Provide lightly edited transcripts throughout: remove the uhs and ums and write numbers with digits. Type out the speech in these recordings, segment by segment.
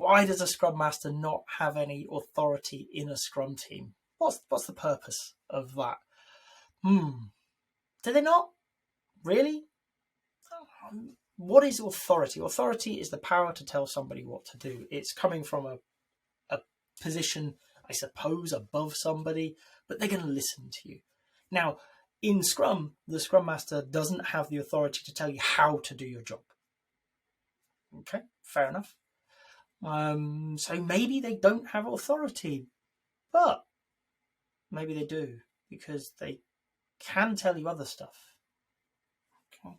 why does a Scrum Master not have any authority in a Scrum team? What's the purpose of that? Do they not? Really? What is authority? Authority is the power to tell somebody what to do. It's coming from a position, I suppose, above somebody, but they're going to listen to you. Now, in Scrum, the Scrum Master doesn't have the authority to tell you how to do your job. Okay, fair enough. So maybe they don't have authority, but maybe they do, because they can tell you other stuff. Okay.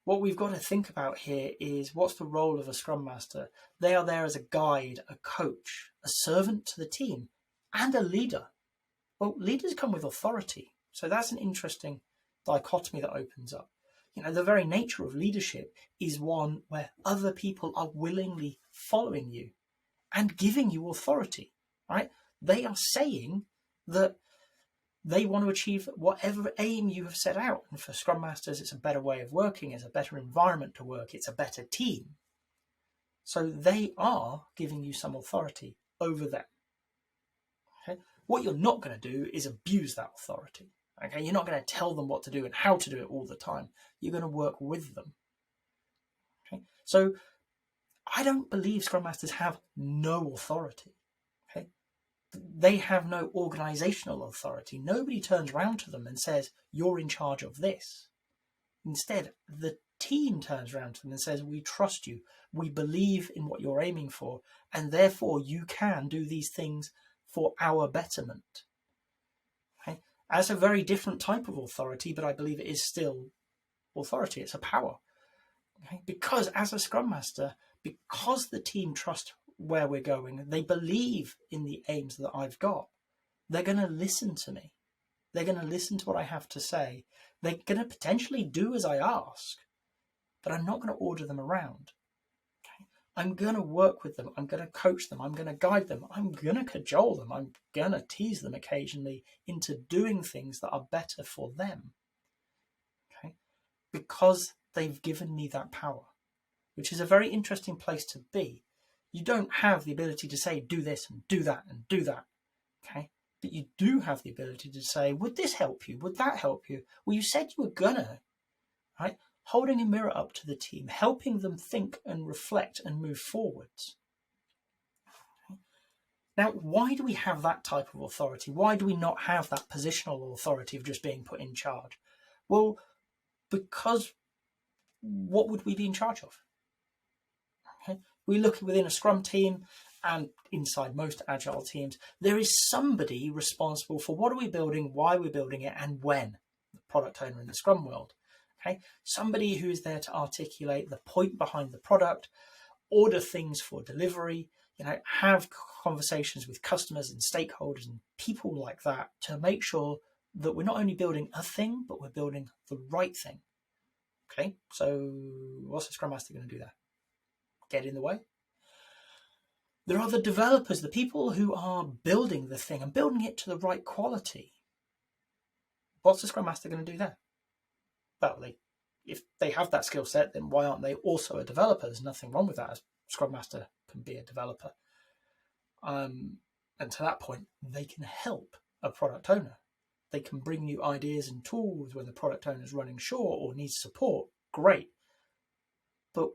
What we've got to think about here is, what's the role of a Scrum Master? They are there as a guide, a coach, a servant to the team, and a leader. Well, leaders come with authority. So that's an interesting dichotomy that opens up. The very nature of leadership is one where other people are willingly following you and giving you authority, right? They are saying that they want to achieve whatever aim you have set out. And for Scrum Masters, it's a better way of working, it's a better environment to work, it's a better team. So they are giving you some authority over them. Okay? What you're not going to do is abuse that authority. Okay? You're not going to tell them what to do and how to do it all the time. You're going to work with them. Okay? So I don't believe Scrum Masters have no authority. Okay? They have no organizational authority. Nobody turns around to them and says, you're in charge of this. Instead, the team turns around to them and says, we trust you, we believe in what you're aiming for, and therefore you can do these things for our betterment. Okay? That's a very different type of authority, but I believe it is still authority. It's a power. Okay? Because as a Scrum Master, because the team trust where we're going, they believe in the aims that I've got, they're going to listen to me. They're going to listen to what I have to say. They're going to potentially do as I ask, but I'm not going to order them around. Okay? I'm going to work with them. I'm going to coach them. I'm going to guide them. I'm going to cajole them. I'm going to tease them occasionally into doing things that are better for them. Okay? Because they've given me that power, which is a very interesting place to be. You don't have the ability to say, do this and do that and do that. Okay? But you do have the ability to say, would this help you? Would that help you? Well, you said you were gonna, right? Holding a mirror up to the team, helping them think and reflect and move forwards. Okay. Now, why do we have that type of authority? Why do we not have that positional authority of just being put in charge? Well, because what would we be in charge of? Okay. We look within a Scrum team, and inside most agile teams, there is somebody responsible for what are we building, why we're building it, and when. The product owner in the Scrum world. Okay, somebody who is there to articulate the point behind the product, order things for delivery, have conversations with customers and stakeholders and people like that to make sure that we're not only building a thing, but we're building the right thing. Okay, so what's a Scrum Master going to do there? Get in the way? There are the developers, the people who are building the thing and building it to the right quality. What's the Scrum Master going to do there? Well, if they have that skill set, then why aren't they also a developer? There's nothing wrong with that. A Scrum Master can be a developer. And to that point, they can help a product owner. They can bring new ideas and tools when the product owner is running short or needs support. Great. But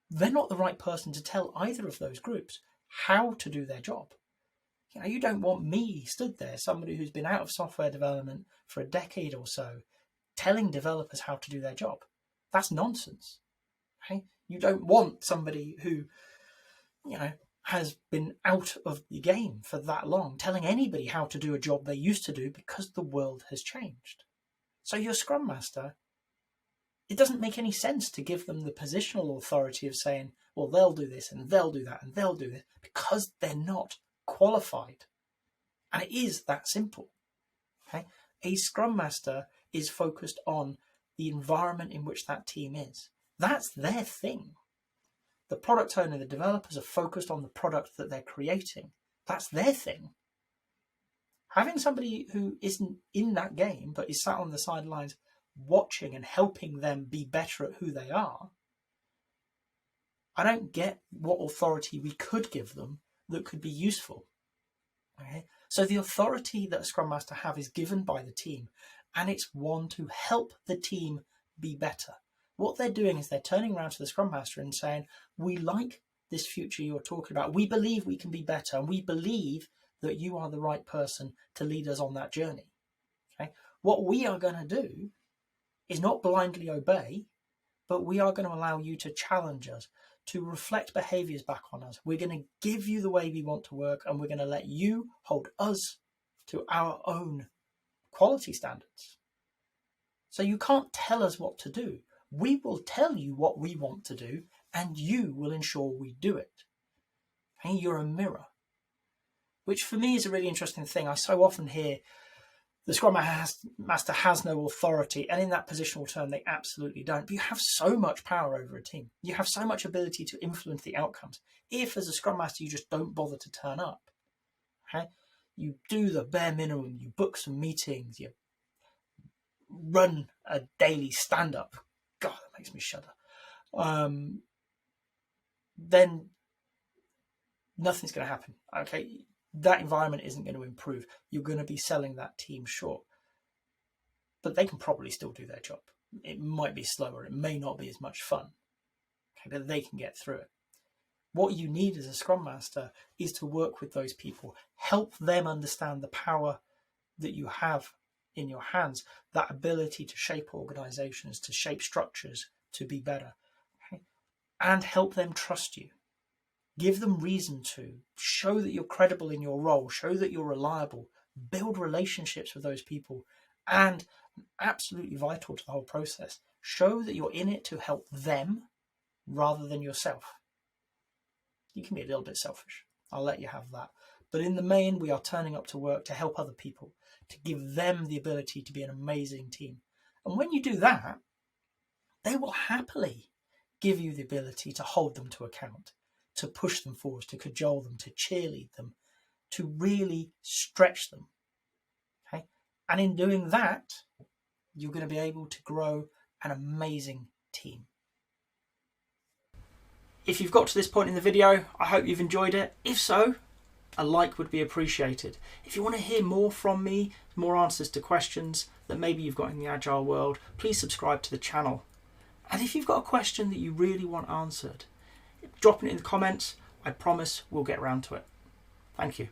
they're not the right person to tell either of those groups how to do their job. You don't want me stood there, somebody who's been out of software development for a decade or so, telling developers how to do their job. That's nonsense. Okay? You don't want somebody who, has been out of the game for that long, telling anybody how to do a job they used to do, because the world has changed. So your Scrum Master, it doesn't make any sense to give them the positional authority of saying, well, they'll do this and they'll do that and they'll do this, because they're not qualified. And it is that simple. Okay? A Scrum Master is focused on the environment in which that team is. That's their thing. The product owner, the developers are focused on the product that they're creating. That's their thing. Having somebody who isn't in that game but is sat on the sidelines, watching and helping them be better at who they are, I don't get what authority we could give them that could be useful. Okay? So the authority that a Scrum Master have is given by the team, and it's one to help the team be better. What they're doing is they're turning around to the Scrum Master and saying, we like this future you're talking about. We believe we can be better, and we believe that you are the right person to lead us on that journey. Okay? What we are going to do is not blindly obey, but we are going to allow you to challenge us, to reflect behaviors back on us. We're going to give you the way we want to work, and we're going to let you hold us to our own quality standards. So you can't tell us what to do. We will tell you what we want to do, and you will ensure we do it. And you're a mirror, which for me is a really interesting thing. I so often hear the Scrum Master has no authority, and in that positional term, they absolutely don't. But you have so much power over a team. You have so much ability to influence the outcomes. If, as a Scrum Master, you just don't bother to turn up, okay? You do the bare minimum, you book some meetings, you run a daily stand-up. God, that makes me shudder. Then nothing's going to happen, okay? That environment isn't going to improve. You're going to be selling that team short. But they can probably still do their job. It might be slower. It may not be as much fun. Okay, but they can get through it. What you need as a Scrum Master is to work with those people. Help them understand the power that you have in your hands. That ability to shape organizations, to shape structures, to be better. Okay? And help them trust you. Give them reason to. Show that you're credible in your role. Show that you're reliable. Build relationships with those people. And absolutely vital to the whole process, show that you're in it to help them rather than yourself. You can be a little bit selfish. I'll let you have that. But in the main, we are turning up to work to help other people, to give them the ability to be an amazing team. And when you do that, they will happily give you the ability to hold them to account, to push them forward, to cajole them, to cheerlead them, to really stretch them. Okay? And in doing that, you're going to be able to grow an amazing team. If you've got to this point in the video, I hope you've enjoyed it. If so, a like would be appreciated. If you want to hear more from me, more answers to questions that maybe you've got in the Agile world, please subscribe to the channel. And if you've got a question that you really want answered, drop it in the comments. I promise we'll get around to it. Thank you.